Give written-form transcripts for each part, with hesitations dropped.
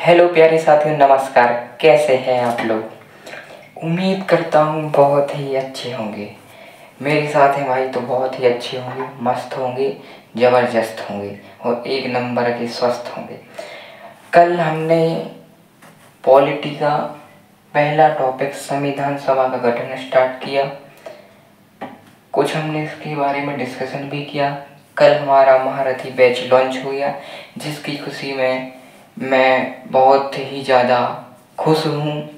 Hello प्यारे साथियों, नमस्कार। कैसे हैं आप लोग? उम्मीद करता हूँ बहुत ही अच्छे होंगे। मेरे साथ हैं भाई तो बहुत ही अच्छे होंगे, मस्त होंगे, ज़बरदस्त होंगे और एक नंबर के स्वस्थ होंगे। कल हमने पॉलिटी का पहला टॉपिक संविधान सभा का गठन स्टार्ट किया। कुछ हमने इसके बारे में डिस्कशन भी किया। कल हमारा महारथी बैच लॉन्च हो गया, जिसकी खुशी में मैं बहुत ही ज़्यादा खुश हूँ।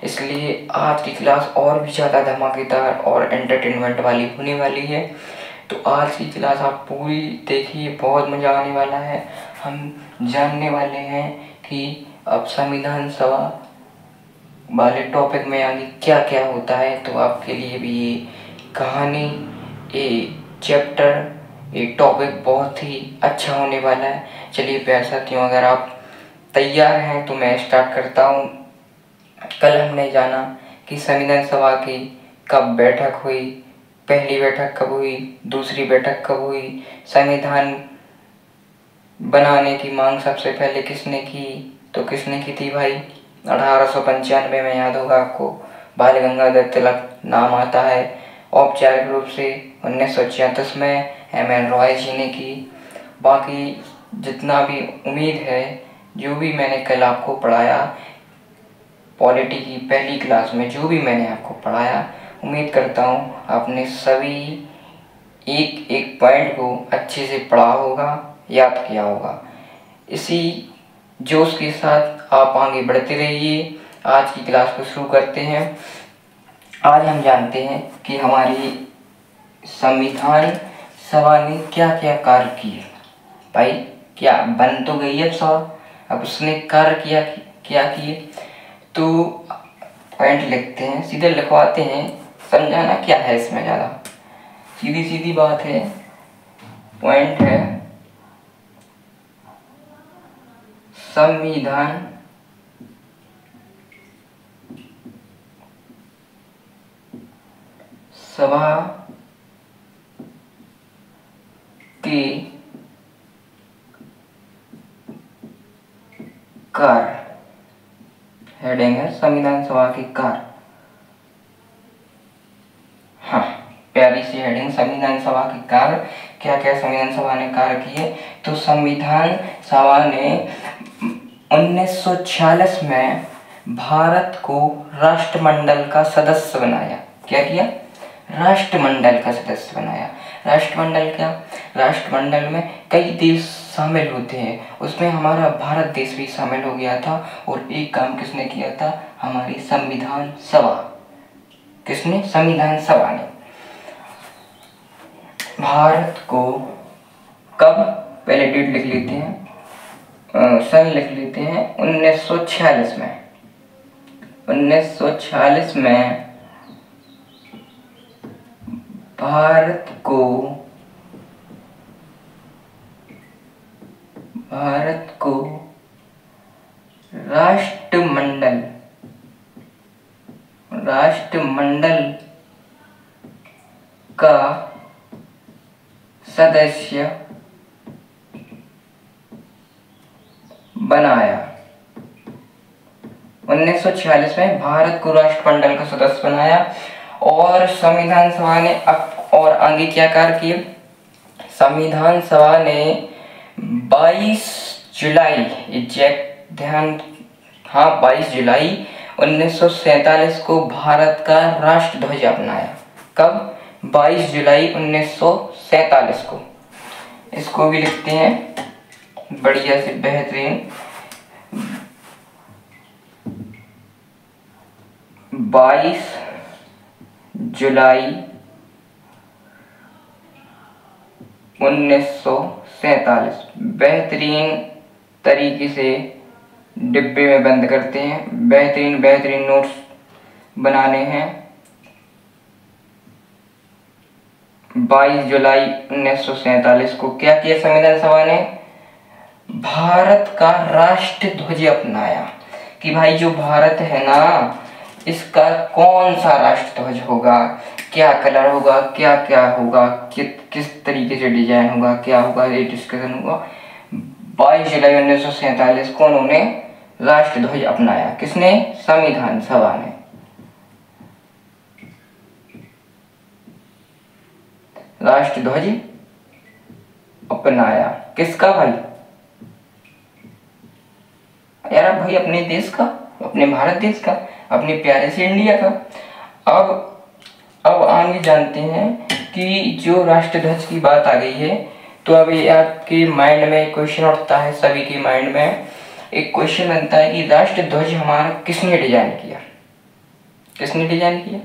इसलिए आज की क्लास और भी ज़्यादा धमाकेदार और एंटरटेनमेंट वाली होने वाली है। तो आज की क्लास आप पूरी देखिए, बहुत मज़ा आने वाला है। हम जानने वाले हैं कि अब संविधान सभा वाले टॉपिक में आगे क्या क्या होता है। तो आपके लिए भी ये कहानी, ये चैप्टर, ये टॉपिक बहुत ही अच्छा होने वाला है। चलिए प्यारे साथियों, अगर आप तैयार हैं तो मैं स्टार्ट करता हूँ। कल हमने जाना कि संविधान सभा की कब बैठक हुई, पहली बैठक कब हुई, दूसरी बैठक कब हुई, संविधान बनाने की मांग सबसे पहले किसने की। तो किसने की थी भाई? 1895 में, याद होगा आपको, बाल गंगाधर तिलक नाम आता है। औपचारिक रूप से 1936 में एम.एन. रॉय जी ने की। बाकी जितना भी उम्मीद है, जो भी मैंने कल आपको पढ़ाया पॉलिटी की पहली क्लास में, जो भी मैंने आपको पढ़ाया, उम्मीद करता हूँ आपने सभी एक एक पॉइंट को अच्छे से पढ़ा होगा, याद किया होगा। इसी जोश के साथ आप आगे बढ़ते रहिए। आज की क्लास को शुरू करते हैं। आज हम जानते हैं कि हमारी संविधान सभा ने क्या क्या कार्य किए। भाई क्या बन तो गई है सभा, अब उसने कार्य किया क्या किए। तो पॉइंट लिखते हैं, सीधे लिखवाते हैं, समझाना क्या है इसमें ज़्यादा, सीधी सीधी बात है। पॉइंट है संविधान सभा के कार्य, हेडिंग है संविधान सभा के कार्य। हाँ, प्यारी सी हेडिंग, संविधान सभा के कार्य। क्या क्या संविधान सभा ने कार्य किए? तो संविधान सभा ने 1946 में भारत को राष्ट्रमंडल का सदस्य बनाया। क्या किया? राष्ट्रमंडल का सदस्य बनाया। राष्ट्रमंडल क्या? राष्ट्रमंडल में कई देश शामिल होते हैं, उसमें हमारा भारत देश भी शामिल हो गया था। और एक काम किसने किया था? हमारी संविधान सभा। किसने? संविधान सभा ने भारत को कब, पहले डेट लिख लेते हैं, सन लिख लेते हैं, 1946 में। 1946 में भारत को राष्ट्रमंडल का सदस्य बनाया। 1946 में भारत को राष्ट्रमंडल का सदस्य बनाया। और संविधान सभा ने और आगे क्या कार्य किए? संविधान सभा ने 22 जुलाई, एग्जैक्ट ध्यान, हाँ 22 जुलाई 1947 को भारत का राष्ट्रध्वज अपनाया। कब? 22 जुलाई 1947 को। इसको भी लिखते हैं बढ़िया से, बेहतरीन, 22 जुलाई 1947। बेहतरीन तरीके से डिब्बे में बंद करते हैं, बेहतरीन बेहतरीन नोट्स बनाने हैं। 22 जुलाई 1947 को क्या किया संविधान सभा ने? भारत का राष्ट्रध्वज अपनाया। कि भाई जो भारत है ना, इसका कौन सा राष्ट्रध्वज होगा, क्या कलर होगा, क्या क्या होगा, किस तरीके से डिजाइन होगा, क्या होगा, ये डिस्कशन होगा। 22 जुलाई 1947 को उन्होंने राष्ट्रध्वज अपनाया? किसने? संविधान सभा ने। राष्ट्रध्वज अपनाया किसका भाई? यार भाई अपने देश का, अपने भारत देश का, अपने प्यारे से इंडिया का। अब आगे जानते हैं कि जो राष्ट्रध्वज की बात आ गई है, तो अभी आपके माइंड में क्वेश्चन उठता है, सभी के माइंड में एक क्वेश्चन बनता है कि राष्ट्रध्वज हमारा किसने डिजाइन किया? किसने डिजाइन किया?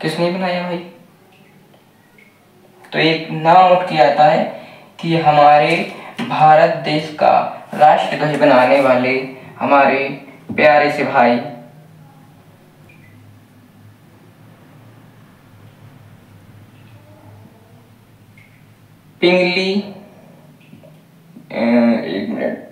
किसने बनाया भाई? तो एक नाम उठ के आता है कि हमारे भारत देश का राष्ट्रध्वज बनाने वाले हमारे प्यारे से भाई पिंगली, एक मिनट,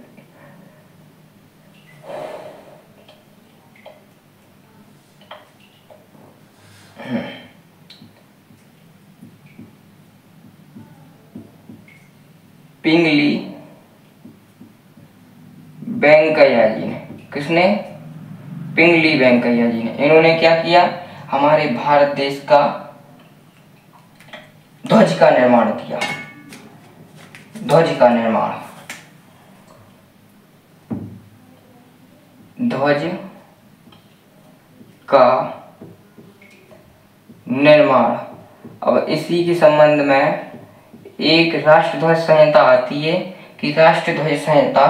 पिंगली वेंकैया जी ने। किसने? पिंगली वेंकैया जी ने। इन्होंने क्या किया? हमारे भारत देश का ध्वज का निर्माण किया। ध्वज का निर्माण, ध्वज का निर्माण। अब इसी के संबंध में एक राष्ट्रध्वज संहिता आती है कि राष्ट्रध्वज संहिता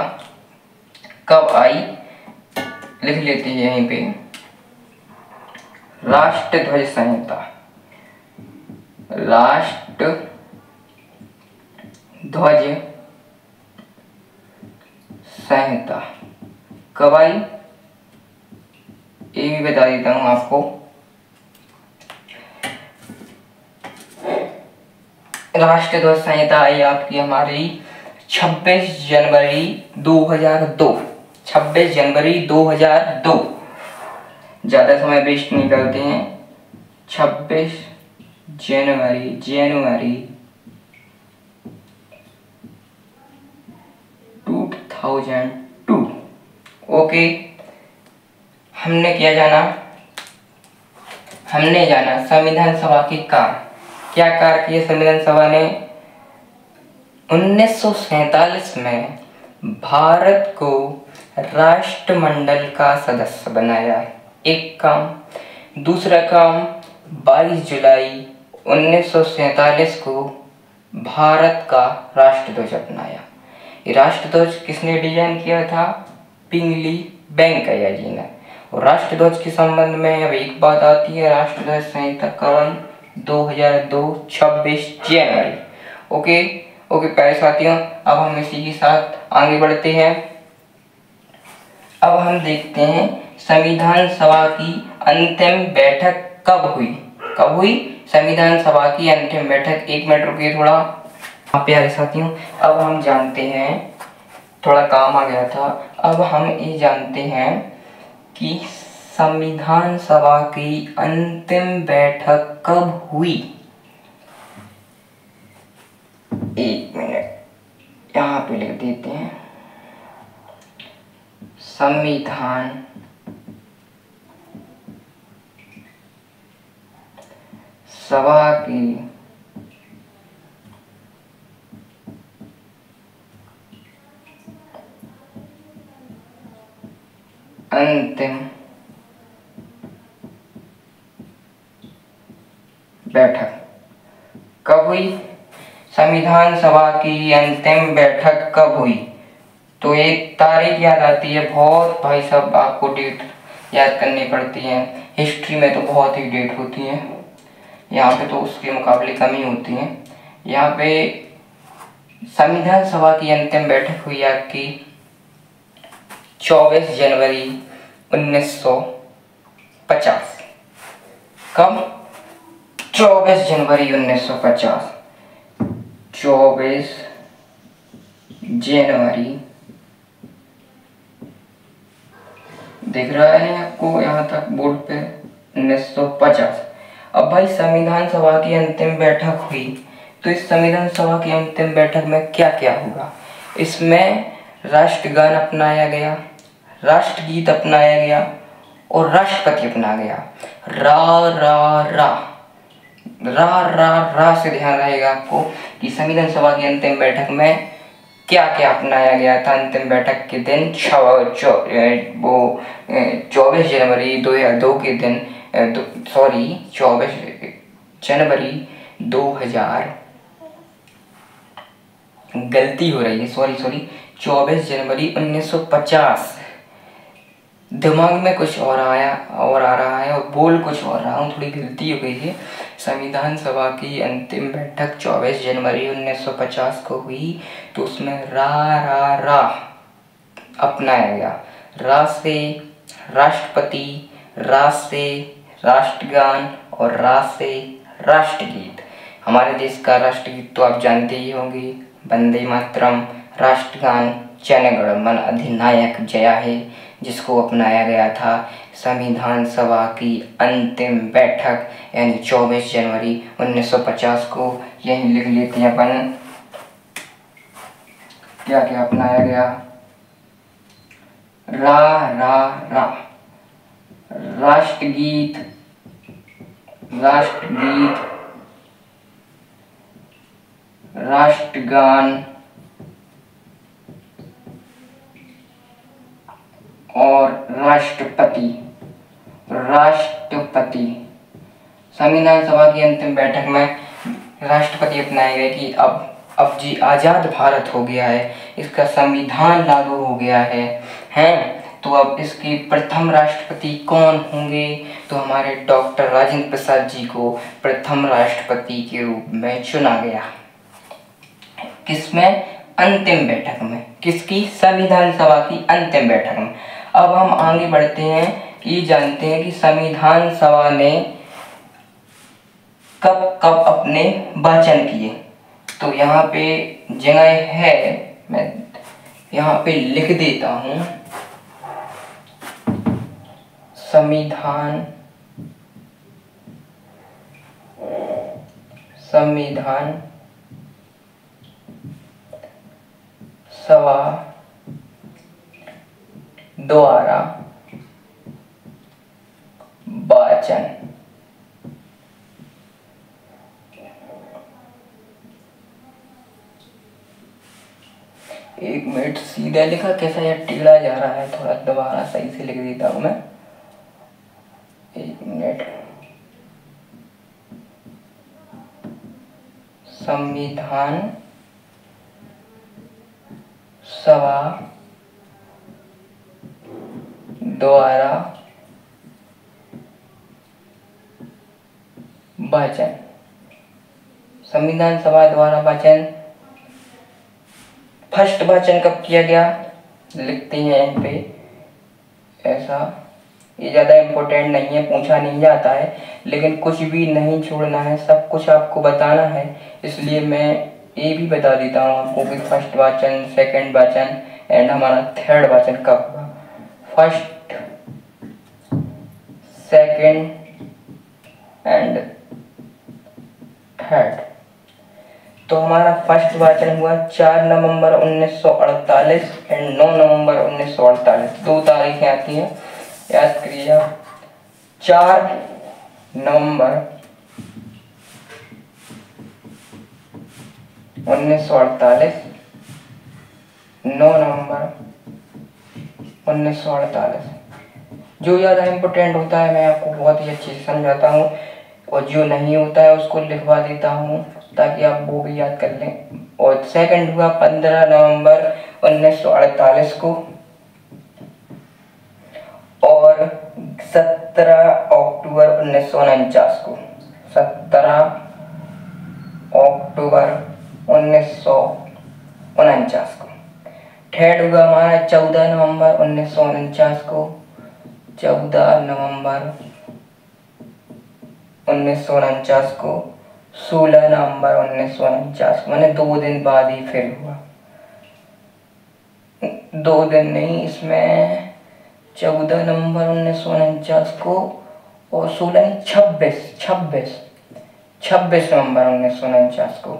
कब आई, लिख लेते हैं यहीं पे। राष्ट्रध्वज संहिता, राष्ट्रध्वज संहिता कब आई, ये भी बता देता हूं आपको। राष्ट्रध्वज संहिता आई आपकी हमारी 26 जनवरी 2002। 26 जनवरी 2002, ज्यादा समय वेस्ट नहीं करते हैं। 26 जनवरी 2002। ओके, हमने क्या जाना? हमने जाना संविधान सभा के कार्य। क्या कार्य किए संविधान सभा ने? 1947 में भारत को राष्ट्रमंडल का सदस्य बनाया, एक काम। दूसरा काम, 22 जुलाई 1947 को भारत का राष्ट्रध्वज अपनाया। ये राष्ट्रध्वज किसने डिजाइन किया था? पिंगली वेंकैया जी ने। और राष्ट्रध्वज के संबंध में अब एक बात आती है, राष्ट्रध्वज संहिता कब? 2002, 26 जनवरी। ओके प्यारे साथियों, अब हम इसी के साथ आगे बढ़ते हैं। अब हम देखते हैं संविधान सभा की अंतिम बैठक कब हुई? कब हुई संविधान सभा की अंतिम बैठक? एक मिनट रुकिए थोड़ा। हाँ प्यारे साथियों, अब हम जानते हैं, थोड़ा काम आ गया था। अब हम ये जानते हैं कि संविधान सभा की अंतिम बैठक कब हुई। एक मिनट यहाँ पे लिख देते हैं, संविधान सभा की अंतिम बैठक कब हुई? संविधान सभा की अंतिम बैठक कब हुई? तो एक तारीख याद आती है बहुत भाई साहब, आपको डेट याद करनी पड़ती है। हिस्ट्री में तो बहुत ही डेट होती है, यहाँ पे तो उसके मुकाबले कम ही होती है। यहाँ पे संविधान सभा की अंतिम बैठक हुई आपकी 24 जनवरी 1950। कब? 24 जनवरी 1950। 24 जनवरी, दिख रहा है आपको यहाँ तक बोर्ड पे, 1950। अब भाई संविधान सभा की अंतिम बैठक हुई, तो इस संविधान सभा की अंतिम बैठक में क्या क्या होगा? इसमें राष्ट्रगान अपनाया गया, राष्ट्रगीत अपनाया गया और राष्ट्रपति अपनाया गया। रा रा रा रा रा रा से ध्यान रहेगा आपको कि संविधान सभा की अंतिम बैठक में क्या क्या अपनाया गया था। अंतिम बैठक के दिन 24 जनवरी 2002 के दिन 24 जनवरी 2000 गलती हो रही है, सॉरी 24 जनवरी 1950। दिमाग में कुछ और आ रहा है और बोल कुछ और रहा हूँ, थोड़ी गलती हो गई है। संविधान सभा की अंतिम बैठक 24 जनवरी 1950 को हुई, तो उसमें रा रा रा अपनाया गया। रा से राष्ट्रपति, रा से राष्ट्रगान और रा से राष्ट्रगीत। हमारे देश का राष्ट्रगीत तो आप जानते ही होंगे, वंदे मातरम। राष्ट्रगान जन गण मन अधिनायक जया हे, जिसको अपनाया गया था संविधान सभा की अंतिम बैठक यानी 24 जनवरी 1950 को। यही लिख लेते हैं अपन क्या क्या अपनाया गया। रा रा रा राष्ट्रगीत, राष्ट्रगान और राष्ट्रपति। संविधान सभा की अंतिम बैठक में राष्ट्रपति अपनाए गए कि अब जी आज़ाद भारत हो गया है, इसका संविधान लागू हो गया है। तो अब इसके प्रथम राष्ट्रपति कौन होंगे, तो हमारे डॉक्टर राजेंद्र प्रसाद जी को प्रथम राष्ट्रपति के रूप में चुना गया। किसमें? अंतिम बैठक में। किसकी? संविधान सभा की अंतिम बैठक में। अब हम आगे बढ़ते हैं, ये जानते हैं कि संविधान सभा ने कब कब अपने वाचन किए। तो यहाँ पे जगह है, मैं यहाँ पे लिख देता हूँ। संविधान सभा द्वारा वाचन। एक मिनट, सीधा लिखा कैसा यार टेढ़ा जा रहा है, थोड़ा दोबारा सही से लिख देता हूं मैं। एक मिनट। संविधान सभा द्वारा वाचन। संविधान सभा द्वारा वाचन, फर्स्ट वाचन कब किया गया लिखते हैं यहाँ पे ऐसा। ये ज़्यादा इम्पोर्टेंट नहीं है, पूछा नहीं जाता है, लेकिन कुछ भी नहीं छोड़ना है, सब कुछ आपको बताना है। इसलिए मैं ये भी बता देता हूँ आपको कि फर्स्ट वाचन, सेकंड वाचन एंड हमारा थर्ड वाचन कब हुआ। First, second and third. तो हमारा फर्स्ट वाचन हुआ 4 नवंबर 1948 एंड 9 नवंबर 1948। 2 तारीखें आती हैं, याद करिए। 4 नवंबर 1948, 9 नवंबर 1948। जो ज़्यादा इम्पोर्टेंट होता है मैं आपको बहुत ही अच्छे से समझाता हूँ, और जो नहीं होता है उसको लिखवा देता हूँ ताकि आप वो भी याद कर लें। और सेकंड हुआ 15 नवंबर 1948 को, और 17 अक्टूबर 1949 को। 17 अक्टूबर 1949 को। थर्ड हुआ हमारा 14 नवंबर 1949 को। 14 नवंबर 1949 को। 16 नवंबर 1949 को, मैंने 2 दिन बाद ही फिर हुआ। 2 दिन नहीं, इसमें 14 नवंबर 1949 को और 16 26 नवंबर 1949 को।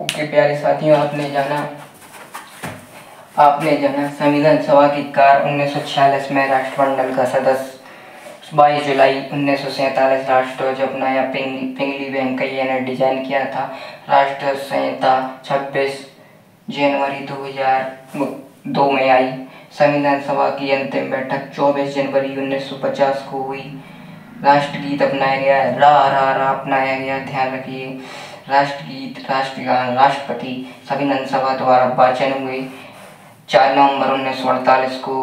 ओके प्यारे साथियों, आपने जाना आपने जाना संविधान सभा की कार 1946 में राष्ट्रमंडल का सदस्य, 22 जुलाई 1947 राष्ट्रध्वज अपनाया। पिंगली वेंकैया ने डिजाइन किया था। राष्ट्र संहिता 26 जनवरी 2002 में आई। संविधान सभा की अंतिम बैठक 24 जनवरी 1950 को हुई। राष्ट्रगीत अपनाया गया, रा रा रा अपनाया गया, ध्यान रखिए। राष्ट्रगीत, राष्ट्रगान, राष्ट्रपति संविधान सभा द्वारा वाचन हुए। 4 नवंबर 1948 को,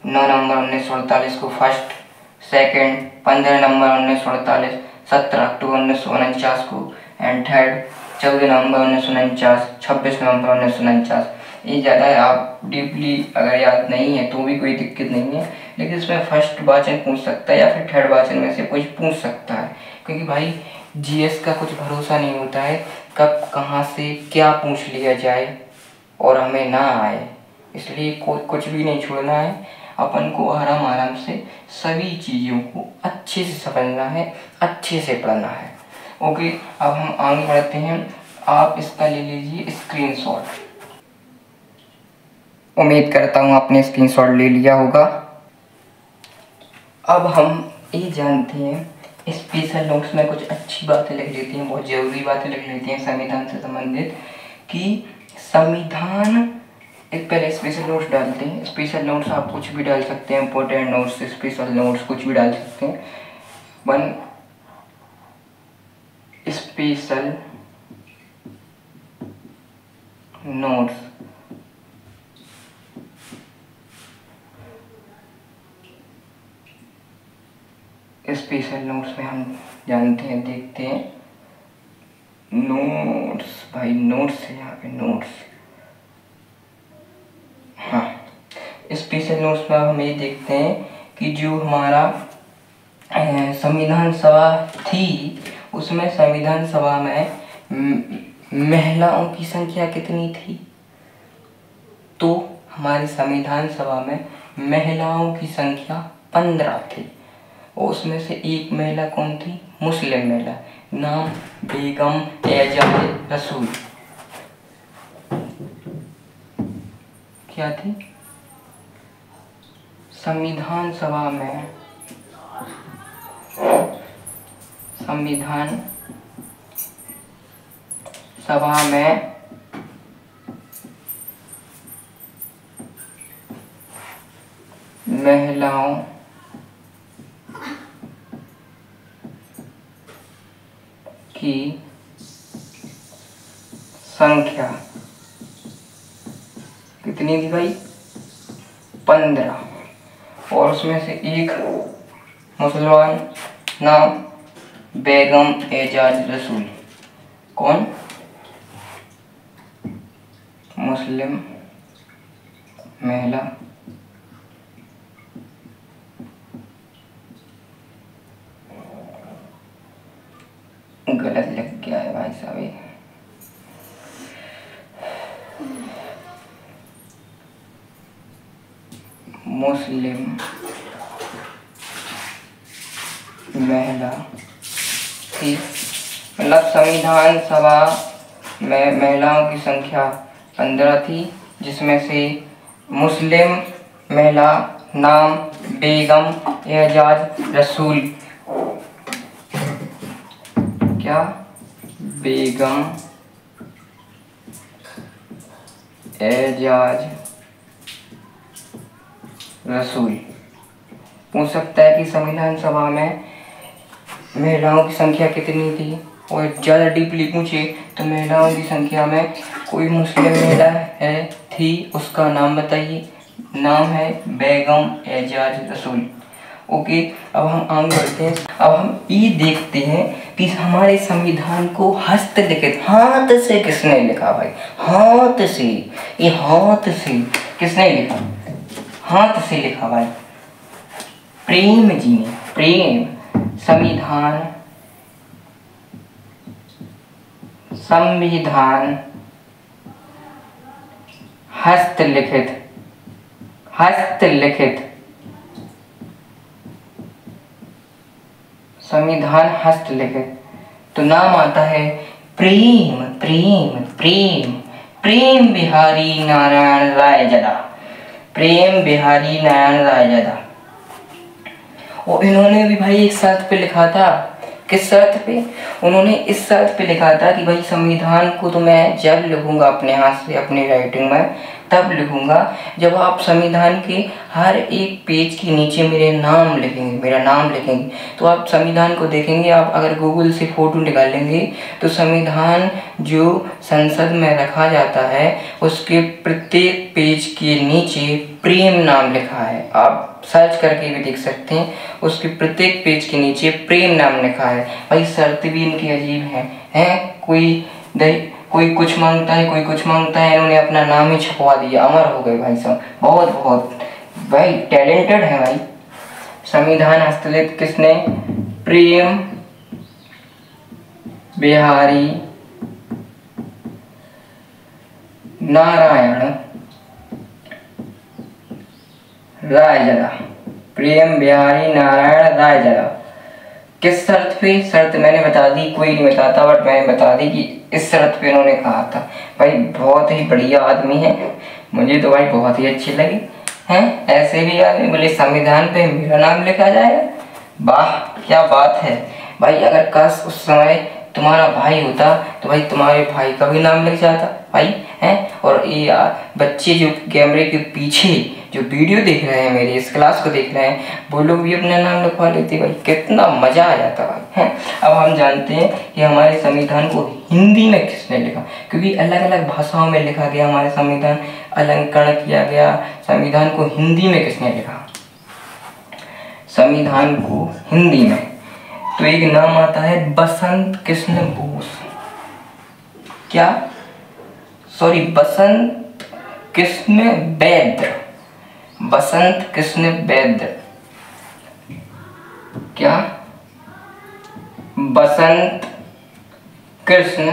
9 नवंबर 1948 को फर्स्ट, सेकंड 15 नवंबर 1948, 17 अक्टूबर 1949 को एंड थर्ड 14 नवंबर 1949, 26 नवंबर 1949। ये ज़्यादा आप डीपली अगर याद नहीं है तो भी कोई दिक्कत नहीं है, लेकिन इसमें फर्स्ट वाचन पूछ सकता है या फिर थर्ड वाचन में से कुछ पूछ सकता है, क्योंकि भाई जीएस का कुछ भरोसा नहीं होता है कब कहाँ से क्या पूछ लिया जाए और हमें ना आए। इसलिए कुछ भी नहीं छोड़ना है, अपन को आराम आराम से सभी चीज़ों को अच्छे से समझना है, अच्छे से पढ़ना है। ओके, अब हम आगे बढ़ते हैं। आप इसका ले लीजिए स्क्रीनशॉट। उम्मीद करता हूँ आपने स्क्रीनशॉट ले लिया होगा। अब हम ये जानते हैं, स्पेशल नोट्स में कुछ अच्छी बातें लिख लेती हैं, बहुत ज़रूरी बातें लिख लेती हैं संविधान से संबंधित, कि संविधान, एक पहले स्पेशल नोट्स डालते हैं। स्पेशल नोट्स आप कुछ भी डाल सकते हैं, इम्पोर्टेंट नोट्स, स्पेशल नोट्स कुछ भी डाल सकते हैं। 1 स्पेशल नोट्स, स्पेशल नोट्स में हम जानते हैं, देखते हैं नोट्स, भाई नोट्स है यहाँ पे, नोट्स। हाँ, स्पेशल नोट्स में हम ये देखते हैं कि जो हमारा संविधान सभा थी, उसमें संविधान सभा में महिलाओं की संख्या कितनी थी? तो हमारी संविधान सभा में महिलाओं की संख्या 15 थी, और उसमें से एक महिला कौन थी? मुस्लिम महिला, नाम बेगम एजाज रसूल। क्या थी? संविधान सभा में महिलाओं की संख्या कितनी थी भाई? 15, और उसमें से एक मुसलमान, नाम बेगम एजाज रसूल। कौन? मुस्लिम महिला, गलत लग गया है भाई साहब ये। मुस्लिम महिला थी, मतलब संविधान सभा में महिलाओं की संख्या 15 थी, जिसमें से मुस्लिम महिला नाम बेगम एजाज रसूल, क्या? बेगम एजाज रसूल। पूछ सकता है कि संविधान सभा में महिलाओं की संख्या कितनी थी, और ज़्यादा डीपली पूछे तो महिलाओं की संख्या में कोई मुस्लिम महिला है थी, उसका नाम बताइए। नाम है बेगम एजाज रसूल। ओके, अब हम आगे बढ़ते हैं। अब हम ये देखते हैं कि हमारे संविधान को हस्तलिखित, हाथ से किसने लिखा भाई? हाथ से, ये हाथ से किसने लिखा? हाथ से लिखा भाई प्रेम जी ने। प्रेम, संविधान हस्तलिखित, संविधान हस्तलिखित, तो नाम आता है प्रेम, प्रेम, प्रेम, प्रेम बिहारी नारायण रायजादा, प्रेम बिहारी नारायण रायजादा। और इन्होंने भी भाई एक शर्त पे लिखा था। किस शर्त पे? उन्होंने इस शर्त पे लिखा था कि भाई संविधान को तो मैं जब लिखूंगा अपने हाथ से अपनी राइटिंग में तब लिखूंगा जब आप संविधान के हर एक पेज के नीचे मेरे नाम लिखेंगे, मेरा नाम लिखेंगे। तो आप संविधान को देखेंगे, आप अगर गूगल से फोटो निकालेंगे तो संविधान जो संसद में रखा जाता है उसके प्रत्येक पेज के नीचे प्रेम नाम लिखा है। आप सर्च करके भी देख सकते हैं, उसके प्रत्येक पेज के नीचे प्रेम नाम लिखा है। भाई शर्त भी इनकी अजीब है कोई कुछ मांगता है, कोई कुछ मांगता है, इन्होंने अपना नाम ही छपवा दिया, अमर हो गए भाई साहब। बहुत बहुत भाई टैलेंटेड है भाई। संविधान हस्तलिखित किसने? प्रेम बिहारी नारायण रायजादा, प्रेम बिहारी नारायण रायजादा। किस शर्त पे? शर्त मैंने बता दी, कोई नहीं बताता, बट मैंने बता दी कि इस शर्त पे उन्होंने कहा था। भाई बहुत ही बढ़िया आदमी है, मुझे तो भाई बहुत ही अच्छे लगे हैं। ऐसे भी आदमी बोले संविधान पे मेरा नाम लिखा जाएगा, वाह क्या बात है भाई। अगर काश उस समय तुम्हारा भाई होता तो भाई तुम्हारे भाई का भी नाम लिख जाता भाई हैं। और ये बच्चे जो कैमरे के पीछे जो वीडियो देख रहे हैं, मेरी इस क्लास को देख रहे हैं, वो लोग भी अपना नाम लिखवा लेते भाई, कितना मजा आ जाता भाई हैं। अब हम जानते हैं कि हमारे संविधान को हिंदी में किसने लिखा, क्योंकि अलग अलग भाषाओं में लिखा गया हमारे संविधान, अलंकरण किया गया। संविधान को हिंदी में किसने लिखा? संविधान को हिंदी में तो एक नाम आता है बसंत कृष्ण बोस। क्या? सॉरी, बसंत कृष्ण वैद्य, बसंत कृष्ण वैद्य। क्या? बसंत कृष्ण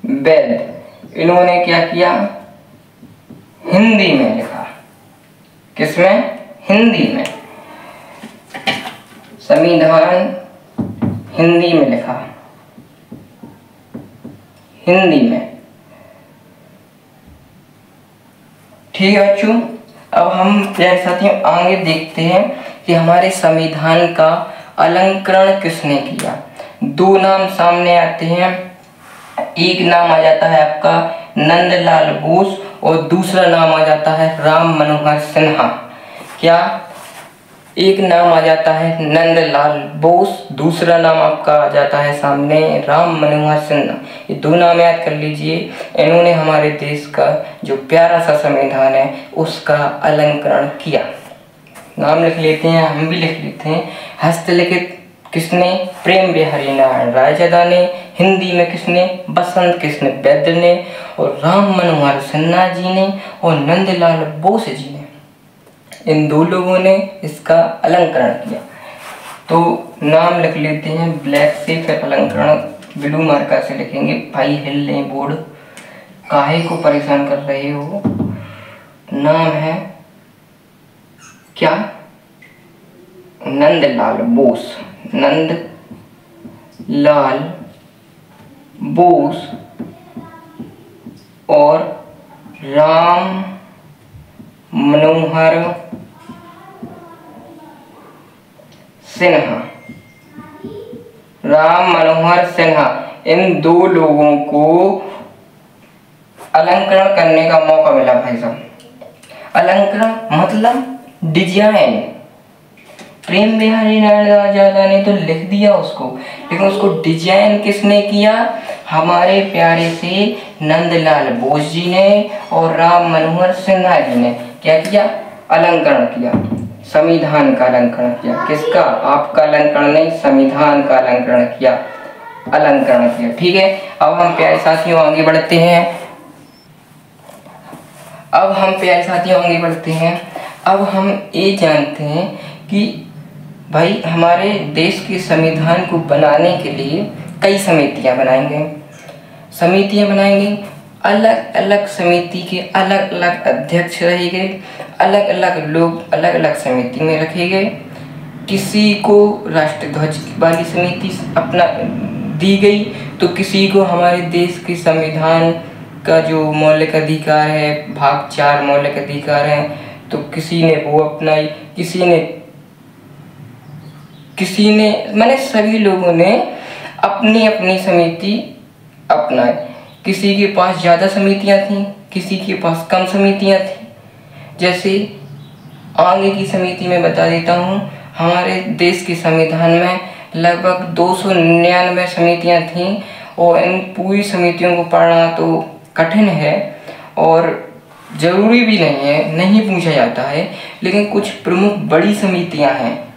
वैद्य। इन्होंने क्या किया? हिंदी में लिखा। किसमें? हिंदी में। संविधान हिंदी में लिखा, हिंदी में। ठीक है बच्चों, अब हम प्यारे साथियों आगे देखते हैं कि हमारे संविधान का अलंकरण किसने किया। दो नाम सामने आते हैं, एक नाम आ जाता है आपका नंदलाल बोस और दूसरा नाम आ जाता है राम मनोहर सिन्हा। क्या? एक नाम आ जाता है नंदलाल बोस, दूसरा नाम आपका आ जाता है सामने राम मनोहर सिन्हा। ये दो नाम याद कर लीजिए। इन्होंने हमारे देश का जो प्यारा सा संविधान है उसका अलंकरण किया। नाम लिख लेते हैं, हम भी लिख लेते हैं। हस्तलिखित किसने? प्रेम बिहारी नारायण रायजादा ने। हिंदी में किसने? बसंत कृष्ण वैद्य ने। और राम मनोहर सिन्हा जी ने और नंदलाल बोस जी ने। इन दो लोगों ने इसका अलंकरण किया। तो नाम लिख लेते हैं ब्लैक से, फिर अलंकरण ब्लू मार्कर से लिखेंगे। भाई हिल लें बोर्ड, काहे को परेशान कर रहे हो। नाम है क्या? नंदलाल बोस, नंदलाल बोस और राम मनोहर सिन्हा। राम मनोहर सिन्हा, इन दो लोगों को अलंकरण करने का मौका मिला भाई साहब। अलंकरण मतलब डिजाइन। प्रेम बिहारी नारायण रायजादा ने तो लिख दिया उसको, लेकिन उसको डिजाइन किसने किया? हमारे प्यारे से नंदलाल बोस जी ने और राम मनोहर सिन्हा जी ने क्या किया? अलंकरण किया, संविधान का अलंकरण किया। किसका? आपका अलंकरण नहीं, संविधान का अलंकरण किया, अलंकरण किया। ठीक है, अब हम प्यारे साथियों आगे बढ़ते हैं। अब हम ये जानते हैं कि भाई हमारे देश के संविधान को बनाने के लिए कई समितियां बनाएंगे। अलग अलग समिति के अलग अलग अध्यक्ष रहे गए, अलग अलग लोग अलग अलग समिति में रखे गए। किसी को राष्ट्रध्वज वाली समिति अपना दी गई तो किसी को हमारे देश के संविधान का जो मौलिक अधिकार है, भाग 4 मौलिक अधिकार है, तो किसी ने वो अपनाई, किसी ने मैंने सभी लोगों ने अपनी अपनी समिति अपनाई। किसी के पास ज़्यादा समितियां थीं, किसी के पास कम समितियां थीं। जैसे आगे की समिति में बता देता हूँ, हमारे देश के संविधान में लगभग 299 समितियां थीं और इन पूरी समितियों को पढ़ना तो कठिन है और ज़रूरी भी नहीं है, नहीं पूछा जाता है, लेकिन कुछ प्रमुख बड़ी समितियां हैं,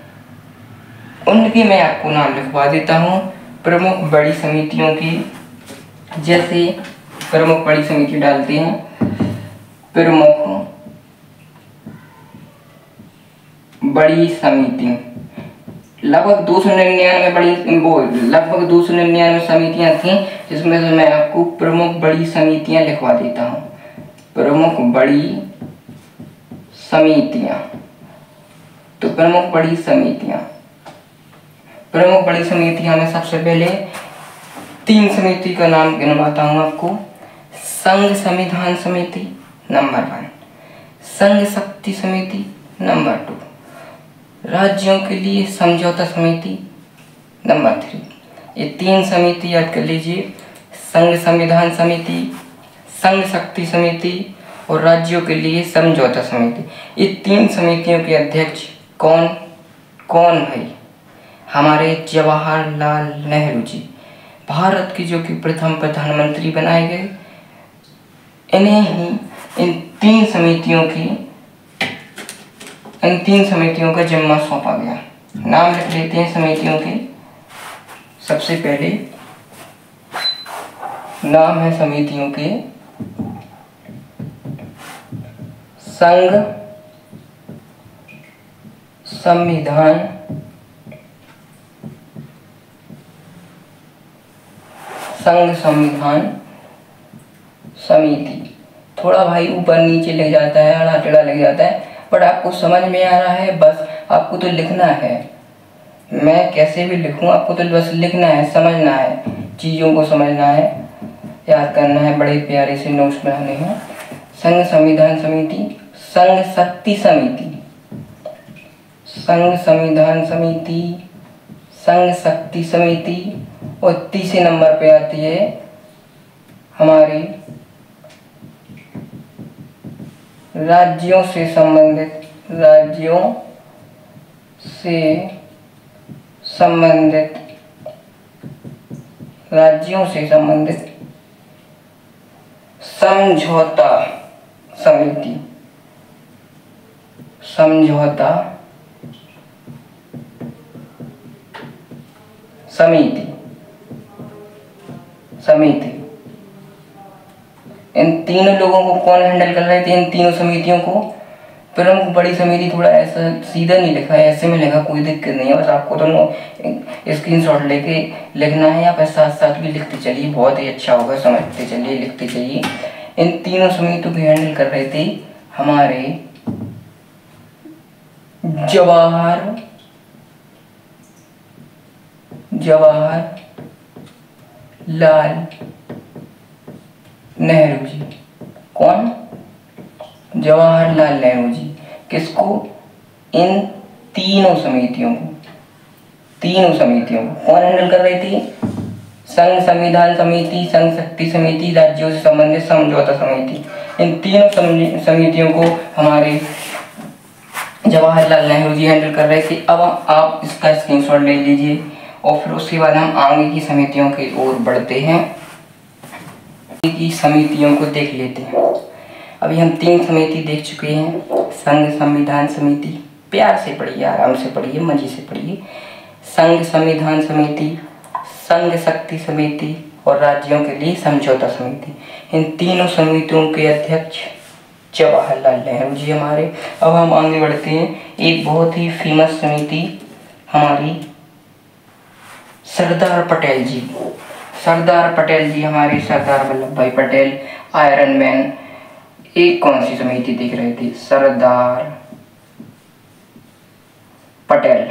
उनकी मैं आपको नाम लिखवा देता हूँ। प्रमुख बड़ी समितियों की, जैसे प्रमुख बड़ी समिति डालते हैं, प्रमुख बड़ी समिति लगभग 299 समितियां थीं, जिसमें से मैं आपको प्रमुख बड़ी समितियां लिखवा देता हूँ। प्रमुख बड़ी समितियां, तो प्रमुख बड़ी समितियां में सबसे पहले 3 समिति का नाम गिनवाता हूँ आपको। संघ संविधान समिति नंबर 1, संघ शक्ति समिति नंबर 2, राज्यों के लिए समझौता समिति नंबर 3। ये 3 समिति याद कर लीजिए, संघ संविधान समिति, संघ शक्ति समिति और राज्यों के लिए समझौता समिति। ये 3 समितियों के अध्यक्ष कौन भाई? हमारे जवाहरलाल नेहरू जी, भारत के जो कि प्रथम प्रधानमंत्री बनाए गए। इन्हें ही इन 3 समितियों का जिम्मा सौंपा गया। नाम लिख लेते हैं समितियों के। सबसे पहले नाम है समितियों के संघ संविधान समिति। थोड़ा भाई ऊपर नीचे ले जाता है, आड़ा टेढ़ा लग जाता है, बट आपको समझ में आ रहा है। बस आपको तो लिखना है, मैं कैसे भी लिखूं, आपको तो बस लिखना है, समझना है, चीज़ों को समझना है, याद करना है, बड़े प्यारे से नोट्स बनाने हैं। संघ संविधान समिति, संघ शक्ति समिति, संघ संविधान समिति, संघ शक्ति समिति, और तीसरे नंबर पे आती है हमारी राज्यों से संबंधित समझौता समिति, समिति। इन तीनों लोगों को कौन हैंडल कर रहे थे? इन तीनों समितियों को प्रमुख बड़ी समिति। थोड़ा ऐसा सीधा नहीं लिखा है, ऐसे में लिखा, कोई दिक्कत नहीं है, बस आपको तो स्क्रीनशॉट लेके लिखना है, आप साथ साथ भी लिखते चलिए, बहुत ही अच्छा होगा, समझते चलिए, लिखते चलिए। इन तीनों समितियों को हैंडल कर रहे थे हमारे जवाहरलाल नेहरू जी। कौन? जवाहरलाल नेहरू जी। किसको? इन तीनों समितियों को कौन हैंडल कर रही थी? संघ संविधान समिति, संघ शक्ति समिति, राज्यों से संबंधित समझौता समिति। इन तीनों समितियों को हमारे जवाहरलाल नेहरू जी हैंडल कर रहे थे। अब आप इसका स्क्रीनशॉट ले लीजिए और फिर उसके बाद हम आगे की समितियों की ओर बढ़ते हैं। की समितियों को देख लेते हैं। अभी हम 3 समिति देख चुके हैं। संघ संविधान समिति, प्यार से पढ़िए, आराम से पढ़िए, मजे से पढ़िए। संघ संविधान समिति, संघ शक्ति समिति और राज्यों के लिए समझौता समिति। इन तीनों समितियों के अध्यक्ष जवाहरलाल नेहरू जी हमारे। अब हम आगे बढ़ते हैं। एक बहुत ही फेमस समिति हमारी सरदार पटेल जी हमारे सरदार वल्लभ भाई पटेल, आयरन मैन। एक कौन सी समिति देख रहे थे? सरदार पटेल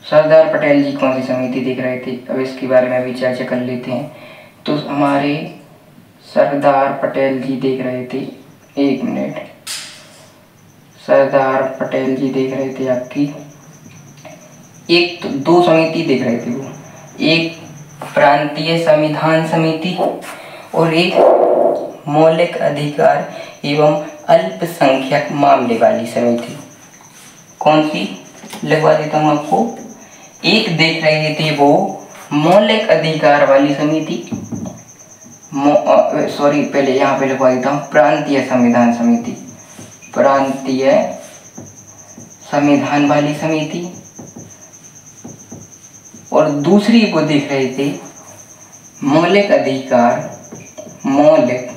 सरदार पटेल जी कौन सी समिति देख रहे थे, अब इसके बारे में भी चर्चा कर लेते हैं। तो हमारे सरदार पटेल जी देख रहे थे, 1 मिनट, सरदार पटेल जी देख रहे थे आपकी एक तो 2 समिति देख रहे थे वो, एक प्रांतीय संविधान समिति और एक मौलिक अधिकार एवं अल्पसंख्यक मामले वाली समिति। कौन सी लिखवा देता हूँ आपको। एक देख रहे थे वो मौलिक अधिकार वाली समिति, सॉरी पहले यहाँ पे लिखवा देता हूँ प्रांतीय संविधान समिति, प्रांतीय संविधान वाली समिति। और दूसरी वो देख रहे थे मौलिक अधिकार, मौलिक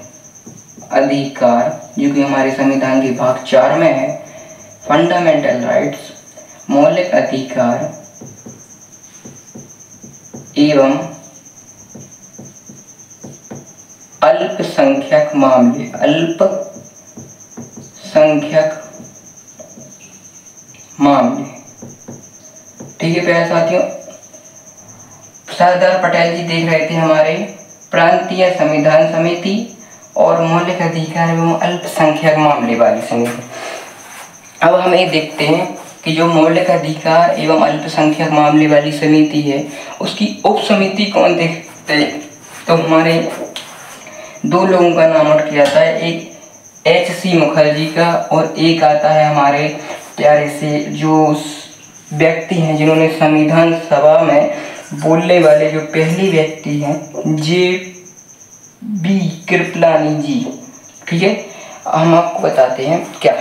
अधिकार जो कि हमारे संविधान के भाग 4 में है, फंडामेंटल राइट्स, मौलिक अधिकार एवं अल्पसंख्यक मामले, अल्पसंख्यक मामले। ठीक है प्यारे साथियों, सरदार पटेल जी देख रहे थे हमारे प्रांतीय संविधान समिति और मौलिक अधिकार एवं अल्पसंख्यक मामले वाली समिति। अब हम ये देखते हैं कि जो मौलिक अधिकार एवं अल्पसंख्यक मामले वाली समिति है उसकी उप समिति कौन देखते हैं। तो हमारे 2 लोगों का नाम नोट किया जाता है, एक H.C. मुखर्जी का और एक आता है हमारे प्यारे से जो व्यक्ति हैं जिन्होंने संविधान सभा में बोलने वाले जो पहले व्यक्ति हैं, J.B. कृपलानी जी। ठीक है, हम आपको बताते हैं क्या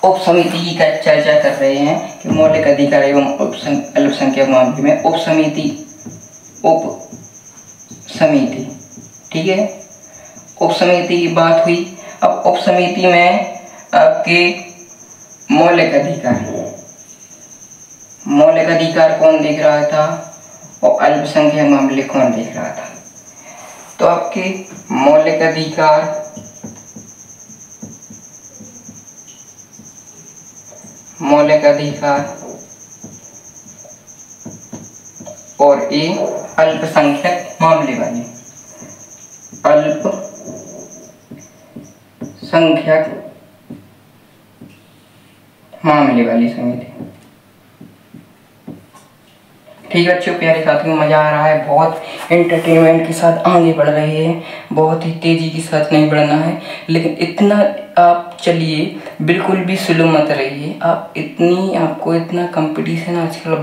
उप समिति की चर्चा कर रहे हैं कि मौलिक अधिकार एवं अल्पसंख्यक मामले में उप समिति, ठीक है, उप समिति की बात हुई। अब उप समिति में आपके मौलिक अधिकार कौन देख रहा था और अल्पसंख्यक मामले कौन देख रहा था। तो आपके मौलिक अधिकार और ये अल्पसंख्यक मामले वाली, अल्पसंख्यक मामले वाली समिति। ठीक है बच्चों, प्यारे साथियों, मज़ा आ रहा है, बहुत एंटरटेनमेंट के साथ आगे बढ़ रहे हैं, बहुत ही तेज़ी के साथ नहीं बढ़ना है, लेकिन इतना आप चलिए, बिल्कुल भी स्लो मत रहिए। आपको इतना कंपटीशन आजकल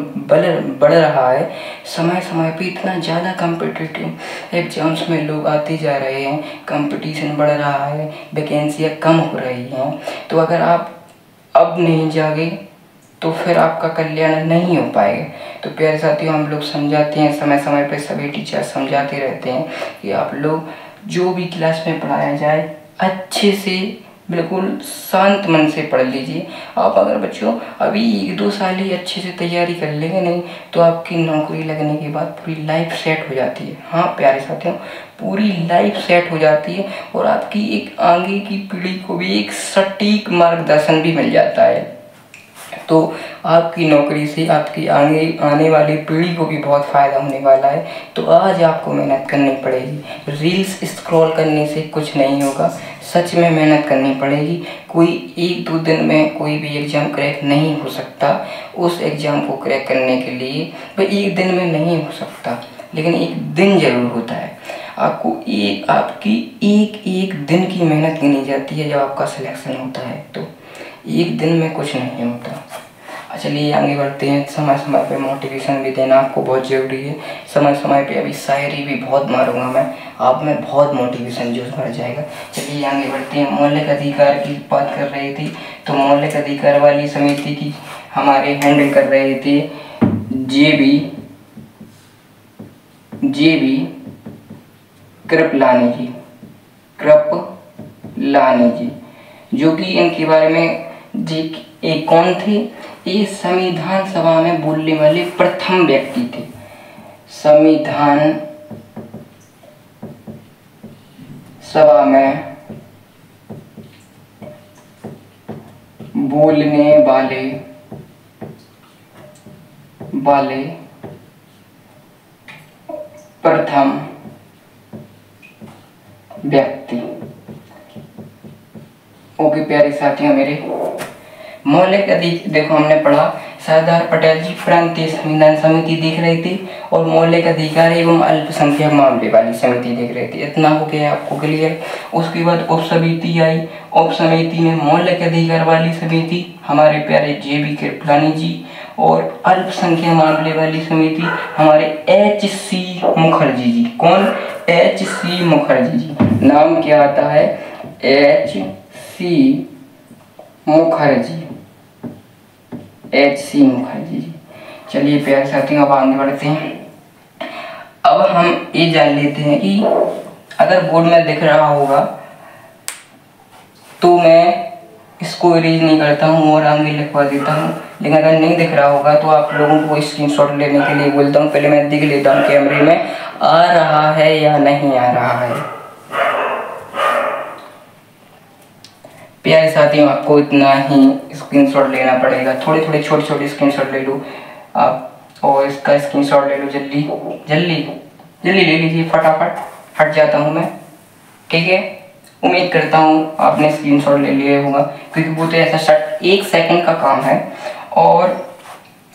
बढ़ रहा है, समय समय पे इतना ज़्यादा कॉम्पिटिटिव एग्जाम्स में लोग आते जा रहे हैं, कंपटीशन बढ़ रहा है, वैकेंसियाँ कम हो रही हैं। तो अगर आप अब नहीं जागे तो फिर आपका कल्याण नहीं हो पाएगा। तो प्यारे साथियों, हम लोग समझाते हैं, समय समय पे सभी टीचर समझाते रहते हैं कि आप लोग जो भी क्लास में पढ़ाया जाए अच्छे से, बिल्कुल शांत मन से पढ़ लीजिए। आप अगर बच्चों अभी 1-2 साल ही अच्छे से तैयारी कर लेंगे नहीं तो आपकी नौकरी लगने के बाद पूरी लाइफ सेट हो जाती है। हाँ प्यारे साथियों, पूरी लाइफ सेट हो जाती है और आपकी एक आगे की पीढ़ी को भी एक सटीक मार्गदर्शन भी मिल जाता है। तो आपकी नौकरी से आपकी आगे आने वाली पीढ़ी को भी बहुत फ़ायदा होने वाला है। तो आज आपको मेहनत करनी पड़ेगी, रील्स स्क्रॉल करने से कुछ नहीं होगा, सच में मेहनत करनी पड़ेगी। कोई 1-2 दिन में कोई भी एग्ज़ाम क्रैक नहीं हो सकता। उस एग्ज़ाम को क्रैक करने के लिए भाई 1 दिन में नहीं हो सकता, लेकिन 1 दिन ज़रूर होता है। आपकी एक दिन की मेहनत गिनी जाती है जब आपका सिलेक्शन होता है, तो 1 दिन में कुछ नहीं होता। चलिए आगे बढ़ते हैं। समय समय पे मोटिवेशन भी देना आपको बहुत ज़रूरी है। समय समय पे अभी शायरी भी बहुत मारूंगा मैं, आप में बहुत मोटिवेशन जोश भर जाएगा। चलिए आगे बढ़ते हैं। मौलिक अधिकार की बात कर रहे थे, तो मौलिक अधिकार वाली समिति की हमारे हैंडल कर रहे थे जे.बी. कृपलानी जी, जो कि इनके बारे में एक कौन थे, ये संविधान सभा में बोलने वाले प्रथम व्यक्ति थे। संविधान सभा में बोलने वाले वाले प्रथम व्यक्ति। ओके प्यारे साथियों, मेरे मौलिक अधिकार, देखो हमने पढ़ा सरदार पटेल जी प्रांतीय संविधान समिति देख रहे थे और मौलिक अधिकार एवं अल्पसंख्यक मामले वाली समिति देख रहे थे। इतना हो गया आपको क्लियर। उसके बाद उप समिति आई। उप समिति में मौलिक अधिकार वाली समिति हमारे प्यारे JB कृपलानी जी और अल्पसंख्यक मामले वाली समिति हमारे HC मुखर्जी जी। कौन? HC मुखर्जी जी। नाम क्या आता है? HC Mukherjee, HC Mukherjee ji. चलिए प्यारे साथियों, अब आगे बढ़ते हैं। अब हम ये जान लेते हैं कि अगर बोर्ड में दिख रहा होगा तो मैं इसको इरेज नहीं करता हूँ और आगे लिखवा देता हूँ, लेकिन अगर नहीं दिख रहा होगा तो आप लोगों को स्क्रीनशॉट लेने के लिए बोलता हूँ। पहले मैं देख लेता हूँ कैमरे में आ रहा है या नहीं आ रहा है। प्यारे साथियों, आपको इतना ही स्क्रीनशॉट लेना पड़ेगा। थोड़े थोड़े छोटे छोटे स्क्रीनशॉट ले लो आप, और इसका स्क्रीनशॉट ले लो। जल्दी जल्दी जल्दी ले लीजिए, फटाफट। हट जाता हूँ मैं, ठीक है। उम्मीद करता हूँ आपने स्क्रीनशॉट ले लिया होगा, क्योंकि वो तो ऐसा 1 सेकंड का काम है। और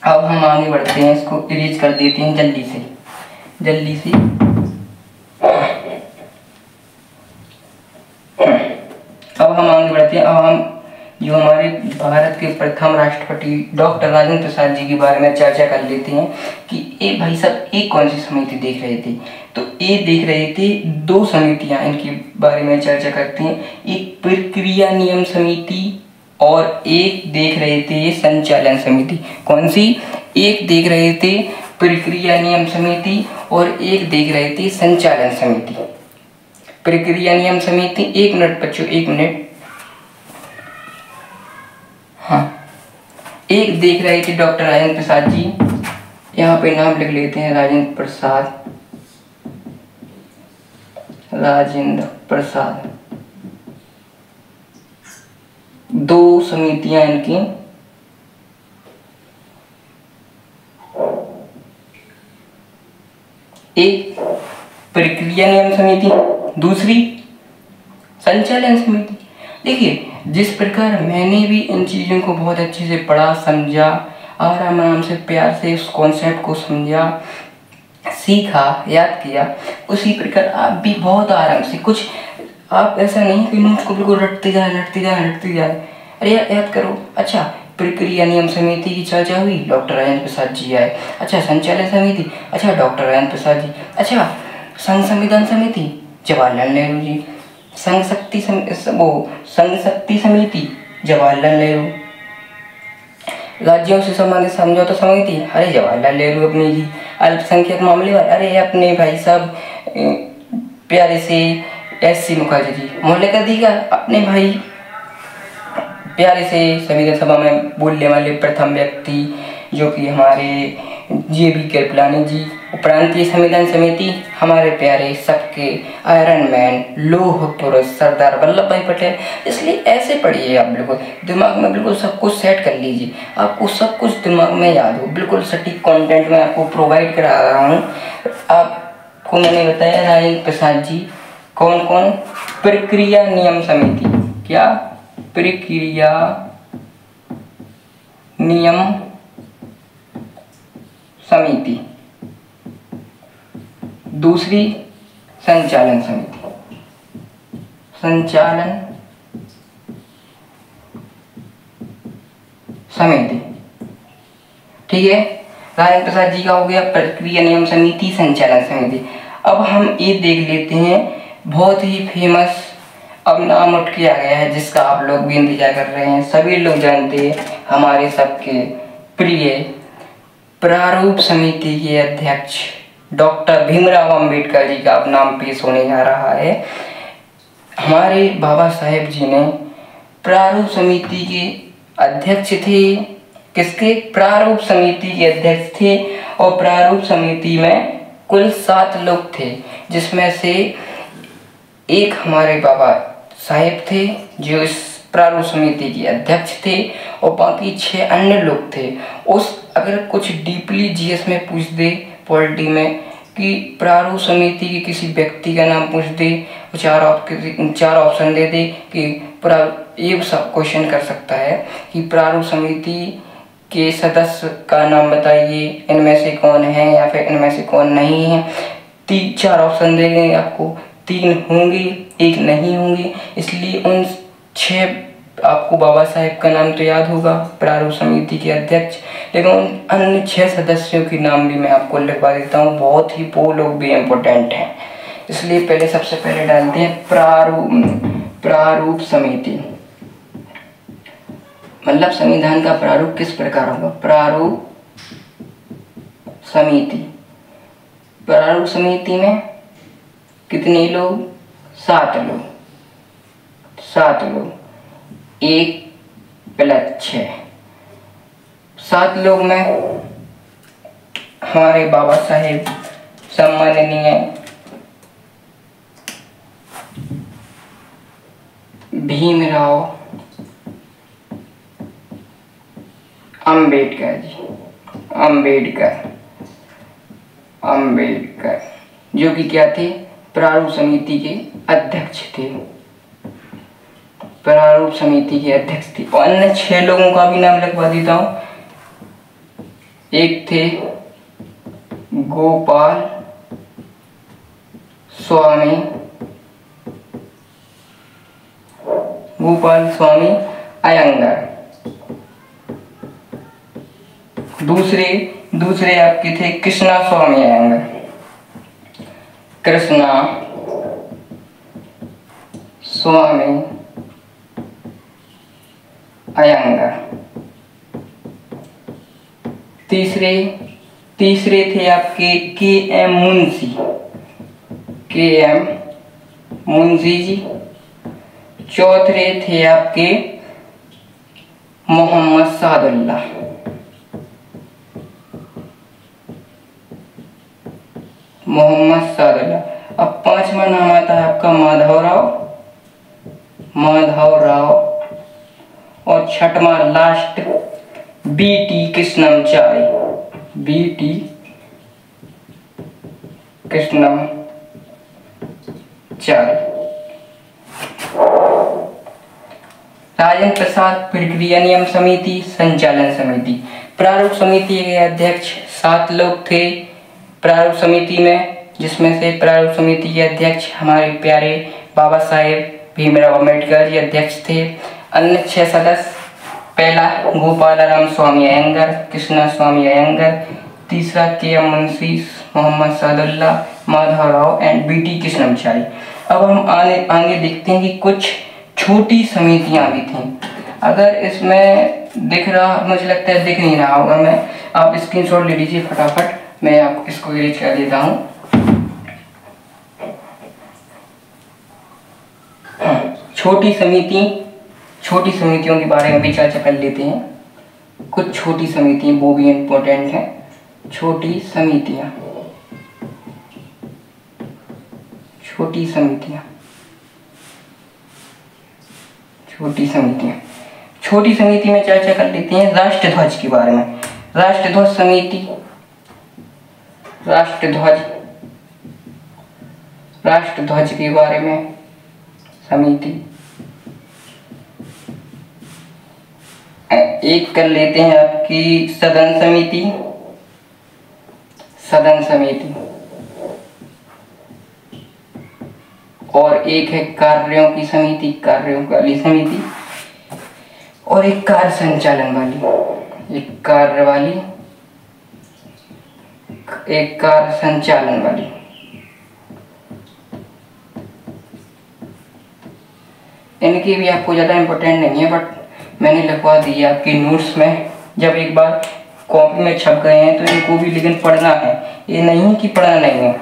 अब हम आगे बढ़ते हैं, इसको इरेज कर देते हैं जल्दी से जल्दी से। अब हम आगे बढ़ते हैं। अब हम जो हमारे भारत के प्रथम राष्ट्रपति डॉक्टर राजेंद्र प्रसाद जी के बारे में चर्चा कर लेते हैं कि ये भाई साहब एक कौन सी समिति देख रहे थे। तो ये देख रहे थे 2 समितियां, इनके बारे में चर्चा करते हैं। एक प्रक्रिया नियम समिति और एक देख रहे थे संचालन समिति। कौन सी? एक देख रहे थे प्रक्रिया नियम समिति और एक देख रहे थे संचालन समिति। प्रक्रिया नियम समिति, 1 मिनट बच्चों, 1 मिनट। हाँ, एक देख रहे थे डॉक्टर राजेंद्र प्रसाद जी, यहाँ पे नाम लिख लेते हैं राजेंद्र प्रसाद। 2 समितियां इनकी, एक प्रक्रिया नियम समिति, दूसरी संचालन समिति। देखिए, जिस प्रकार मैंने भी इन चीज़ों को बहुत अच्छे से पढ़ा, समझा, आराम से प्यार से उस कॉन्सेप्ट को समझा, सीखा, याद किया, उसी प्रकार आप भी बहुत आराम से, कुछ आप ऐसा नहीं कि नोट्स को बिल्कुल रटते जाए। अरे याद करो। अच्छा, प्रक्रिया नियम समिति की चर्चा हुई, डॉक्टर राजेंद्र प्रसाद जी आए। अच्छा, संचालन समिति, अच्छा डॉक्टर राजेंद्र प्रसाद जी। अच्छा, संघ संविधान समिति, जवाहरलाल नेहरू जी। संघ शक्ति समिति, जवाहरलाल नेहरू। राज्यों से संबंधित समझौता समिति, अरे जवाहरलाल नेहरू अपने जी। अल्पसंख्यक मामले वाले, अरे अपने भाई साहब प्यारे से HC मुखर्जी जी। मौलिक अधिकार, अपने भाई प्यारे से संविधान सभा में बोलने वाले प्रथम व्यक्ति जो कि हमारे JB कृपलानी जी। प्रांतीय संविधान समिति, हमारे प्यारे सबके आयरन मैन, लौह पुरुष सरदार वल्लभ भाई पटेल। इसलिए ऐसे पढ़िए, आप बिल्कुल दिमाग में बिल्कुल सब कुछ सेट कर लीजिए, आपको सब कुछ दिमाग में याद हो। बिल्कुल सटीक कंटेंट में आपको प्रोवाइड करा रहा हूँ। आपको मैंने बताया राजेंद्र प्रसाद जी। कौन कौन? प्रक्रिया नियम समिति, क्या? प्रक्रिया नियम समिति। दूसरी संचालन समिति, ठीक है। राजेंद्र प्रसाद जी का हो गया प्रक्रिया नियम समिति, संचालन समिति। अब हम ये देख लेते हैं बहुत ही फेमस, अब नाम उठ के आ गया है, जिसका आप लोग भी इंतजार कर रहे हैं, सभी लोग जानते हैं, हमारे सबके प्रिय प्रारूप समिति के अध्यक्ष डॉक्टर भीमराव अंबेडकर जी का अब नाम पेश होने जा रहा है। हमारे बाबा साहेब जी ने प्रारूप समिति के अध्यक्ष थे। किसके? प्रारूप समिति के अध्यक्ष थे। और प्रारूप समिति में कुल 7 लोग थे, जिसमें से एक हमारे बाबा साहेब थे जो इस प्रारूप समिति के अध्यक्ष थे और बाकी 6 अन्य लोग थे। अगर कुछ डीपली जीएस में पूछ दे पॉलिटी में कि प्रारूप समिति के किसी व्यक्ति का नाम पूछ दे, 4 ऑप्शन दे दे कि ये सब क्वेश्चन कर सकता है कि प्रारूप समिति के सदस्य का नाम बताइए, इनमें से कौन है या फिर इनमें से कौन नहीं है। 4 ऑप्शन देंगे आपको, 3 होंगे 1 नहीं होंगे। इसलिए उन 6 आपको बाबा साहेब का नाम तो याद होगा प्रारूप समिति के अध्यक्ष, लेकिन उन अन्य 6 सदस्यों के नाम भी मैं आपको लिखवा देता हूँ, बहुत ही वो लोग भी इम्पोर्टेंट हैं। इसलिए पहले सबसे पहले डालते हैं प्रारूप समिति। मतलब संविधान का प्रारूप किस प्रकार होगा? प्रारूप समिति। प्रारूप समिति में कितने लोग? 7 लोग। 1 + 6, 7 लोग में हमारे बाबा साहेब सम्माननीय भीमराव अंबेडकर जी, अंबेडकर जो कि क्या थे? प्रारूप समिति के अध्यक्ष थे। प्रारूप समिति के अध्यक्ष थे। और अन्य 6 लोगों का भी नाम लिखवा देता हूं। एक थे गोपाल स्वामी अयंगर। दूसरे आपके थे कृष्णा स्वामी अयंगर। तीसरे थे आपके के.एम. मुंशी जी। चौथे थे आपके मोहम्मद सादुल्ला। अब 5वां नाम आता है आपका माधव राव। और 6वां लास्ट बीटी कृष्णमचारी। राजेंद्र प्रसाद प्रक्रिया नियम समिति, संचालन समिति। प्रारूप समिति के अध्यक्ष 7 लोग थे प्रारूप समिति में, जिसमें से प्रारूप समिति के अध्यक्ष हमारे प्यारे बाबा साहेब भीमराव अम्बेडकर जी अध्यक्ष थे। अन्य 6 सदस्य, पहला गोपाल स्वामी अयंगर, कृष्णा स्वामी अयंगर। तीसरा K M. Munshi, Mohammad Saadulla, Madhav Rao and BT Krishnamachari. अब हम आगे देखते हैं कि कुछ छोटी समितियां भी थीं। अगर इसमें दिख रहा, मुझे लगता है दिख नहीं रहा होगा, आप स्क्रीनशॉट ले लीजिए फटाफट, मैं आपको इसको इरेज कर देता हूँ। छोटी समितियों के बारे में भी चर्चा कर लेते हैं। कुछ छोटी समितियां वो भी इम्पोर्टेंट हैं। छोटी समितियां छोटी समिति में चर्चा कर लेते हैं राष्ट्रध्वज के बारे में। राष्ट्रध्वज समिति, राष्ट्रध्वज के बारे में समिति। एक कर लेते हैं आपकी सदन समिति। और एक है कार्यों वाली समिति। और एक कार्य संचालन वाली, एक कार्य संचालन वाली। इनकी भी आपको ज़्यादा इम्पोर्टेंट नहीं है, बट मैंने लिखवा दी है आपके नोट्स में। जब एक बार कॉपी में छप गए हैं तो इनको भी लेकिन पढ़ना है, ये नहीं कि पढ़ना नहीं है।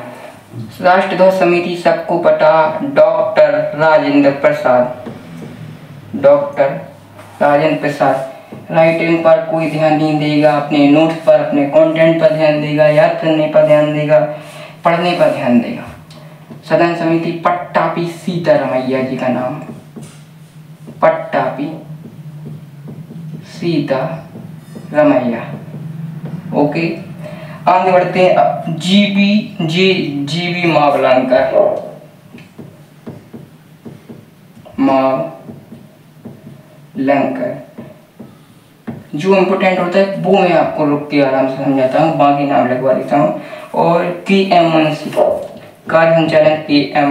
राष्ट्रध्वज समिति सबको पता, डॉक्टर राजेंद्र प्रसाद। राइटिंग पर कोई ध्यान नहीं देगा, अपने नोट्स पर, अपने कंटेंट पर ध्यान देगा, याद करने पर ध्यान देगा, पढ़ने पर ध्यान देगा। सदन समिति पट्टापी सीतारमैया जी का नाम, पट्टापी सीता रमैया। ओके, आगे बढ़ते हैं। जीबी मावलंकर, जो इम्पोर्टेंट होता है वो मैं आपको रुक के आराम से समझाता हूँ, बाकी नाम लगवा देता हूँ। और PM मुंशी, कार्य संचालन PM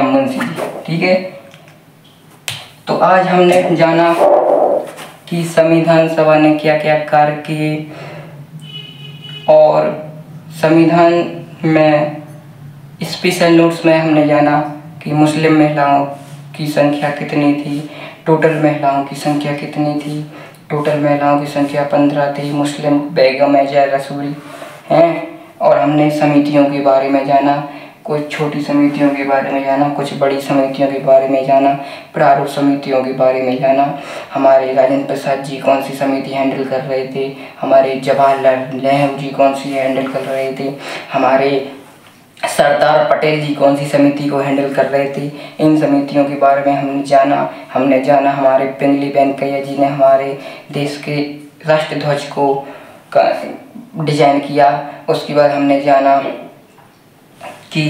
मुंशी, ठीक है। तो आज हमने जाना कि संविधान सभा ने क्या क्या कार्य किए, और संविधान में स्पेशल नोट्स में हमने जाना कि मुस्लिम महिलाओं की संख्या कितनी थी, टोटल महिलाओं की संख्या कितनी थी। टोटल महिलाओं की संख्या 15 थी। मुस्लिम बेगम रसूल हैं। और हमने समितियों के बारे में जाना, कुछ छोटी समितियों के बारे में जाना, कुछ बड़ी समितियों के बारे में जाना, प्रारूप समितियों के बारे में जाना। हमारे राजेंद्र प्रसाद जी कौन सी समिति हैंडल कर रहे थे, हमारे जवाहरलाल नेहरू जी कौन सी हैंडल कर रहे थे, हमारे सरदार पटेल जी कौन सी समिति को हैंडल कर रहे थे। इन समितियों के बारे में हमने जाना। हमारे पिंगली वेंकैया जी ने हमारे देश के राष्ट्रध्वज को डिजाइन किया। उसके बाद हमने जाना कि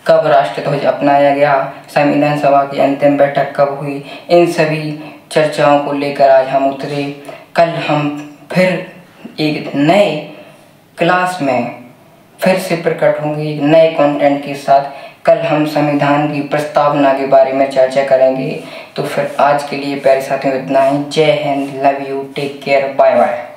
कब राष्ट्रध्वज अपनाया गया, संविधान सभा की अंतिम बैठक कब हुई। इन सभी चर्चाओं को लेकर आज हम उतरे। कल हम फिर एक नए क्लास में फिर से प्रकट होंगे एक नए कंटेंट के साथ। कल हम संविधान की प्रस्तावना के बारे में चर्चा करेंगे। तो फिर आज के लिए प्यारे साथियों इतना ही। जय Hind, love you, take care, bye bye.